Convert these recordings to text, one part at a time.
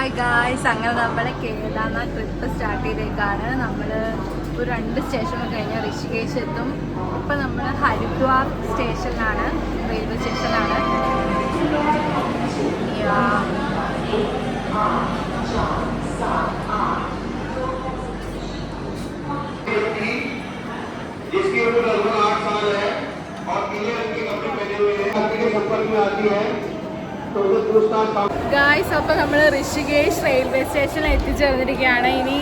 Hi guys, അങ്ങനെ നമ്മൾ Kedarnath trip start ചെയ്തേക്കാണ്. നമ്മൾ ഒരു 2 സ്റ്റേഷൻ കഴിഞ്ഞാൽ ഋഷികേശ് എത്തും. ഇപ്പം നമ്മൾ ഹരിദ്വാർ സ്റ്റേഷനിലാണ്, റെയിൽവേ സ്റ്റേഷനാണ്. जिसकी उम्र लगभग 8 साल है और पीले रंग के कपड़े पहने हुए हैं, व्यक्ति के संपर्क में आती है तो उसे पूछताछ। ഗായ്സ്, അപ്പോൾ നമ്മൾ ഋഷികേശ് റെയിൽവേ സ്റ്റേഷനിൽ എത്തിച്ചേർന്നിരിക്കുകയാണ്. ഇനി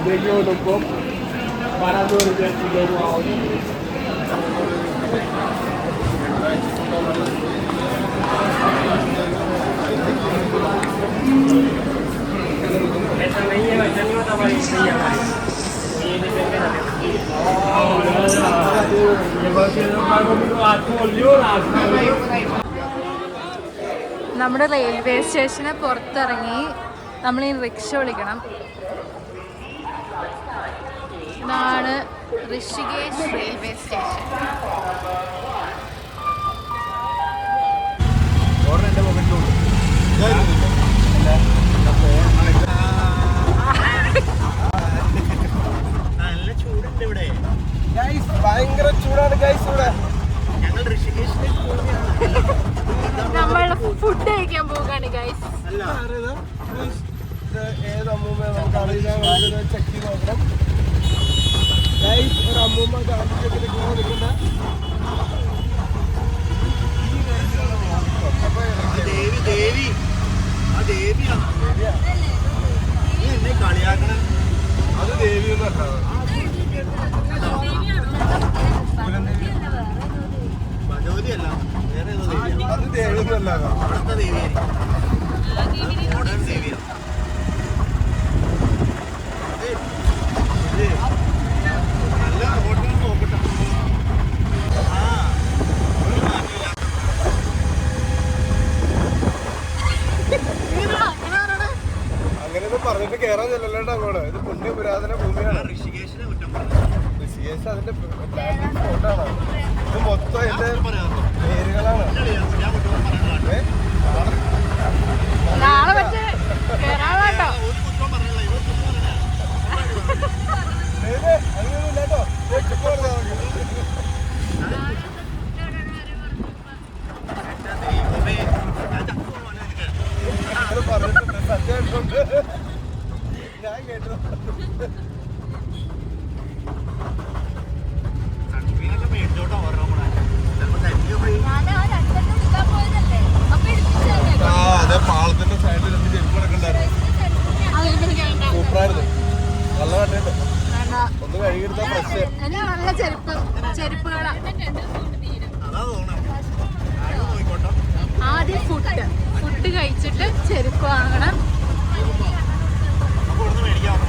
Deviolupom para do áudio. Essa nem é, mas não estava aí, sim, mas ele depende da നമ്മുടെ റെയിൽവേ സ്റ്റേഷന് പുറത്തിറങ്ങി നമ്മളിനി റിക്ഷ വിളിക്കണം. ഇതാണ് ഋഷികേശ് റെയിൽവേ സ്റ്റേഷൻ. നല്ല ചൂടുണ്ട് ഇവിടെ. ഭയങ്കര ചൂടാണ് ഗൈസ് ഇവിടെ. ഞങ്ങൾ ഋഷികേശിലെ നമ്മൾ ഫുഡ് കഴിക്കാൻ പോവുകയാണ് ഗൈസ്. ഏത് അമ്മൂമ്മ നമുക്ക് അറിയാൻ ചെക്ക് ചെയ്ത് നോക്കണം. ഗൈസ്, ഒരു അമ്മൂമ്മ ഗാന്ധിജി നിൽക്കണ്ട. ദേവി ദേവി ആ ദേവിയാണ്. നീ എന്നെ കളിയാക്കണം. അത് ദേവിയൊന്നല്ല, ഭഗവതി അല്ല, വേറെ ഏതോ ദേവിയാണ്. അത് ദേവിയൊന്നല്ല, അവിടുത്തെ ദേവിയായിരിക്കും. മോഡേൺ ദേവിയാണ്. നല്ല ഹോട്ടൽ നോക്കട്ടെ. അങ്ങനെയൊന്നും പറഞ്ഞിട്ട് കേറാൻ ചെല്ലല്ലേട്ടോ അങ്ങോട്ട്. ഇത് പുണ്യ പുരാതന ഭൂമിയാണ്. ഋഷികേശിനെ കുറ്റം പറഞ്ഞു. ഋഷികേശ് അതിന്റെ സ്പോട്ടാണ്. ഇത് മൊത്തം അതിന്റെ പേരുകളാണ്. ഞാൻ കുറ്റം പറഞ്ഞതാണ്. നാളെ പറ്റേ കേറാൻ വേണ്ടോ? ഒരു കുറ്റം പറഞ്ഞില്ല. ഇവർ കുറ്റം പറഞ്ഞ അങ്ങനെയൊന്നും ഇല്ലാട്ടോ. പറഞ്ഞിട്ടുണ്ട്, സത്യമായിട്ടുണ്ട്. ഞാൻ കേട്ടു. സൺസ്ക്രീനൊക്കെ മേടിച്ചോട്ടോ ഓർമ്മ ചിലപ്പോ തരികയോ പോയി. അതെ, പാളത്തിന്റെ സൈഡിൽ രണ്ട് ചെരുപ്പ് കിടക്കണ്ടായിരുന്നു. സൂപ്പറായിരുന്നു, നല്ല കണ്ടിട്ട്. ഒന്ന് കഴുകിയെടുത്താൽ ഫ്രഷ്. നല്ല ചെരുപ്പുകളാ. അതാ തോന്നണം. നോയിക്കോട്ടോ. ആദ്യം ഫുഡ് കഴിച്ചിട്ട് ചെരുപ്പ് വാങ്ങണം. അപ്പൊ ഇവിടുന്ന് മേടിക്കാം.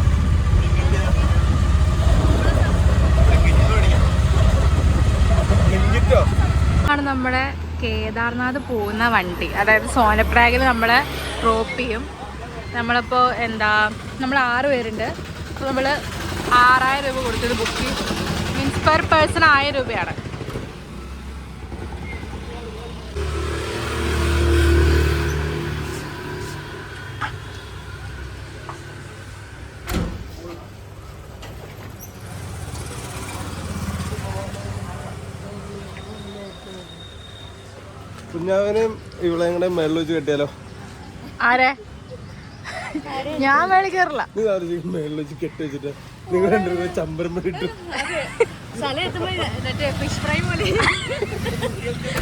ആണ് നമ്മുടെ കേദാർനാഥ് പോകുന്ന വണ്ടി. അതായത് സോനപ്രാഗിൽ നമ്മളെ ഡ്രോപ്പ് ചെയ്യും. നമ്മളിപ്പോൾ നമ്മൾ 6 പേരുണ്ട്. അപ്പോൾ നമ്മൾ 6000 രൂപ കൊടുത്തത് ബുക്ക് ചെയ്യും. മീൻസ് പെർ പേഴ്സൺ 1000 രൂപയാണ്. കുഞ്ഞാവനും ഇവളെയും കൂടെ മേളിൽ വെച്ച് കെട്ടിയാലോ? ആരെ? ഞാൻ മേളിൽ കയറില്ല. നീ ആലോചിക്കും, മേളിൽ വെച്ച് കെട്ടി വെച്ചിട്ട് നിങ്ങൾ 2 രൂപ ചമ്പരം ഇട്ടു.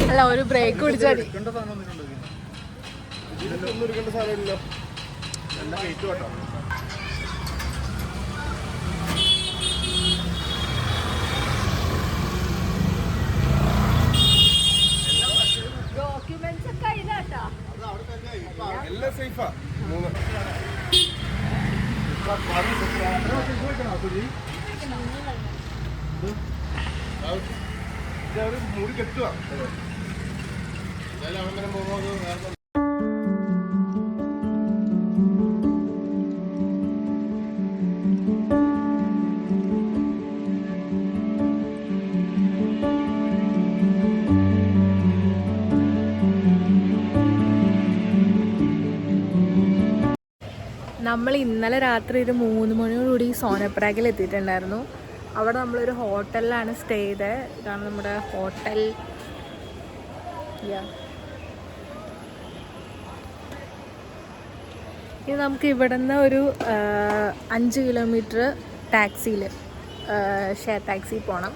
അല്ല, ഒരു ബ്രേക്ക് പിടിച്ചാൽ മതി. ഒന്നും എടുക്കേണ്ട സാധനമില്ലല്ലോ. എല്ലാം വെയിറ്റ് കേട്ടോ. എല്ലാം സേഫാ. 3 മൂടി കെട്ടുക. എന്തായാലും അവിടെ പോകുമ്പോൾ നമ്മൾ ഇന്നലെ രാത്രി ഒരു 3 മണിയോടുകൂടി സോനപ്രാഗിൽ എത്തിയിട്ടുണ്ടായിരുന്നു. അവിടെ നമ്മളൊരു ഹോട്ടലിലാണ് സ്റ്റേ ചെയ്തത്. ഇതാണ് നമ്മുടെ ഹോട്ടൽ. ഇനി നമുക്ക് ഇവിടെ നിന്ന് ഒരു 5 കിലോമീറ്റർ ടാക്സിയിൽ ഷെയർ ടാക്സി പോകണം.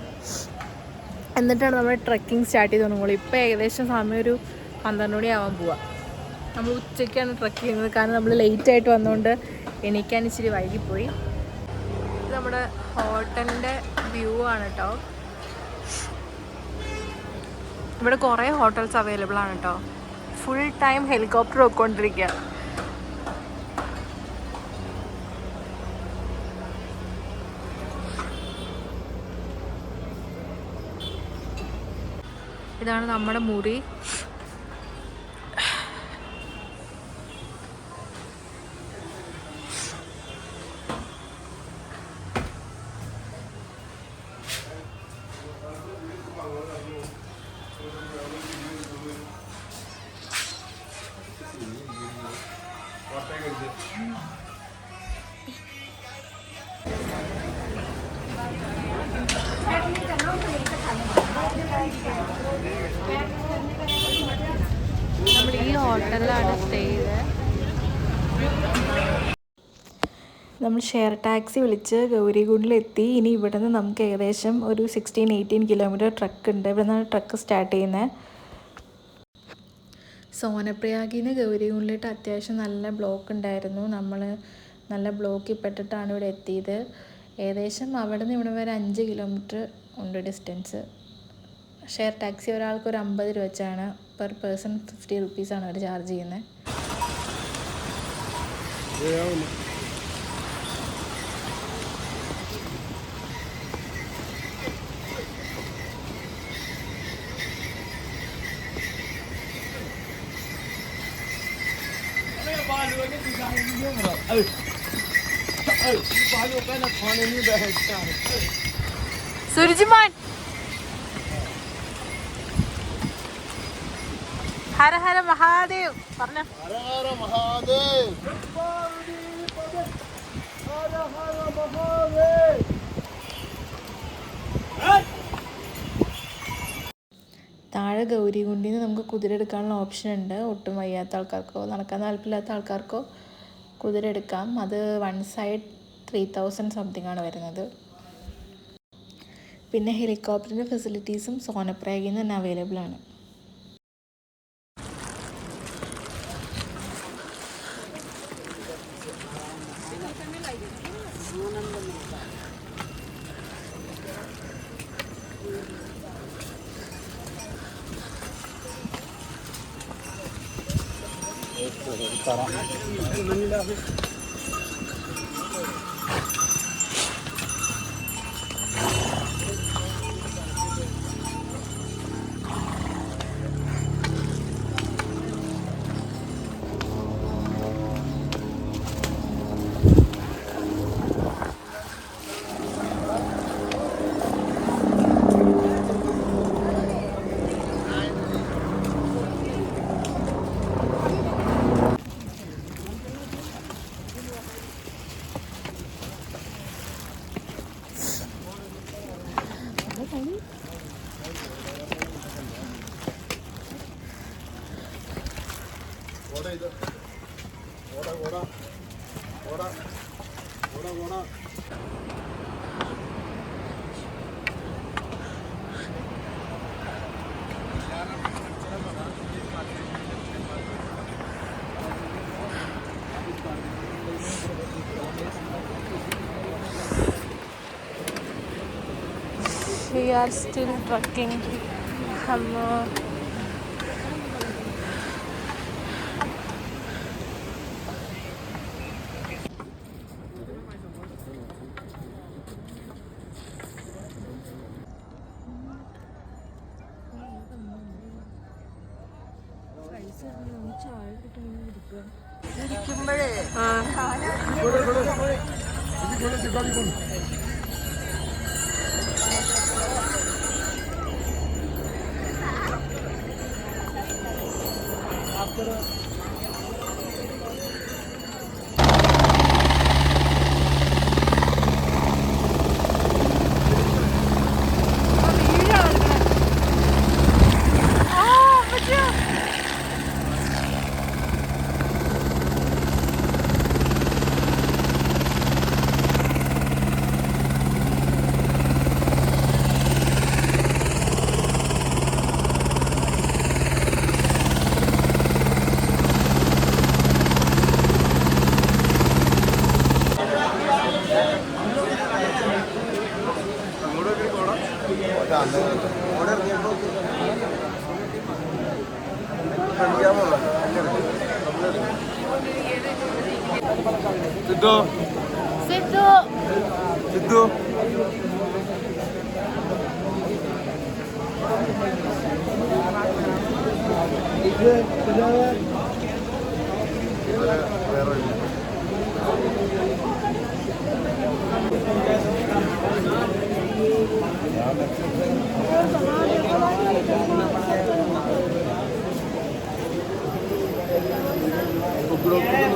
എന്നിട്ടാണ് നമ്മൾ ട്രെക്കിംഗ് സ്റ്റാർട്ട് ചെയ്ത് തുടങ്ങുള്ളൂ. ഇപ്പോൾ ഏകദേശം സമയം ഒരു 12 മണിയാവാൻ പോവാം. നമ്മൾ ഉച്ചയ്ക്കാണ് ട്രെക്ക് ചെയ്യുന്നത്. കാരണം നമ്മൾ ലേറ്റായിട്ട് വന്നുകൊണ്ട് എണീക്കാൻ ഇച്ചിരി വൈകിപ്പോയി. ഇത് നമ്മുടെ ഹോട്ടലിൻ്റെ വ്യൂ ആണ് കേട്ടോ. ഇവിടെ കുറേ ഹോട്ടൽസ് അവൈലബിൾ ആണ് കേട്ടോ. ഫുൾ ടൈം ഹെലികോപ്റ്റർ പോയിക്കൊണ്ടിരിക്കുക. ഇതാണ് നമ്മുടെ മുറി. നമ്മൾ ഈ ഹോട്ടലിലാണ് സ്റ്റേ ചെയ്തത്. നമ്മൾ ഷെയർ ടാക്സി വിളിച്ച് ഗൗരികുണ്ടിലെത്തി. ഇനി ഇവിടെ നിന്ന് നമുക്ക് ഏകദേശം ഒരു 16-18 കിലോമീറ്റർ ട്രക്ക് ഉണ്ട്. ഇവിടെ നിന്നാണ് ട്രക്ക് സ്റ്റാർട്ട് ചെയ്യുന്നത്. സോനപ്രയാഗിൽ നിന്ന് ഗൗരികുണ്ടിലിട്ട് അത്യാവശ്യം നല്ല ബ്ലോക്ക് ഉണ്ടായിരുന്നു. നമ്മൾ നല്ല ബ്ലോക്കിൽ പെട്ടിട്ടാണ് ഇവിടെ എത്തിയത്. ഏകദേശം അവിടെ നിന്ന് ഇവിടെ വരെ 5 കിലോമീറ്റർ ഉണ്ട് ഡിസ്റ്റൻസ്. ഷെയർ ടാക്സി ഒരാൾക്ക് ഒരു 50 രൂപ വെച്ചാണ്. പെർ പേഴ്സൺ 50 റുപ്പീസാണ് അവർ ചാർജ് ചെയ്യുന്നത്. സുരുചിമാൻ ഹര ഹര മഹാദേവ് പറഞ്ഞ. ഹര ഹര മഹാദേവ്. താഴെ ഗൗരികുണ്ടിൽ നിന്ന് നമുക്ക് കുതിര എടുക്കാനുള്ള ഓപ്ഷൻ ഉണ്ട്. ഒട്ടും വയ്യാത്ത ആൾക്കാർക്കോ നടക്കാൻ താല്പര്യമില്ലാത്ത ആൾക്കാർക്കോ കുതിര എടുക്കാം. അത് 1 സൈഡ് 3000 സംതിങ് ആണ് വരുന്നത്. പിന്നെ ഹെലികോപ്റ്ററിൻ്റെ ഫെസിലിറ്റീസും സോനപ്രയാഗിൽ നിന്ന് തന്നെ അവൈലബിൾ ആണ്. We are still trekking. हम Sidhu Sidhu Sidhu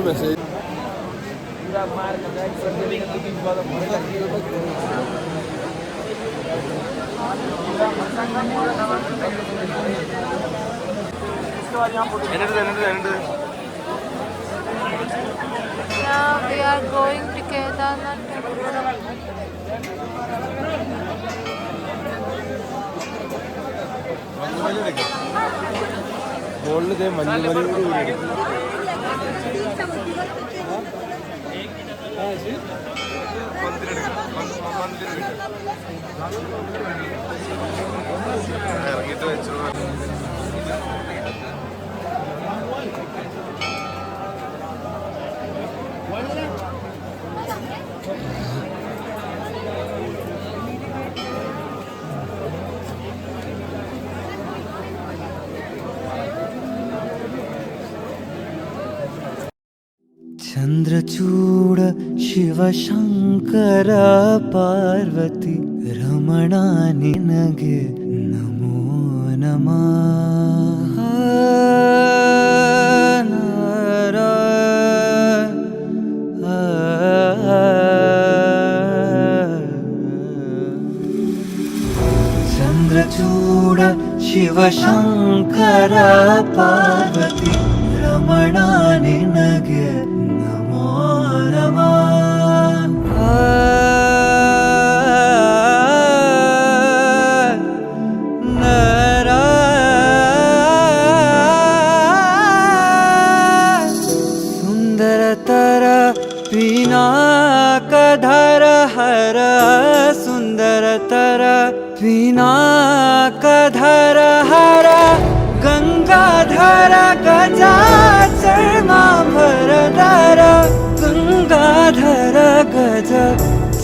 message Yeah, we are going to Kedarnath temple. മുകളിൽ മഞ്ഞുമലയോട് കൂടി ഇറങ്ങിട്ട് വെച്ചു. ಚಂದ್ರಚೂಡ ಶಿವಶಂಕರ ಪಾರ್ವತಿ ರಮಣ ನಿನಗೆ ನಮೋ ನಮಃ. ಚಂದ್ರಚೂಡ ಶಿವಶಂಕರ ಪಾರ್ವತಿ ರಮಣ ನಿನಗೆ ನಮೋ ನಮಃ. ಸುಂದರತರ ಪಿನಾಕಧರ ಹರ ಸುಂದರತರ ಪಿನಾಕಧರ ಹರ ಗಂಗಾಧರ ಗಜಾಚರ್ಮಾಂಬರಧರ ಗಂಗಾಧರ ಗಜ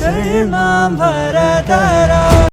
ಚರ್ಮಾಂಬರಧರ.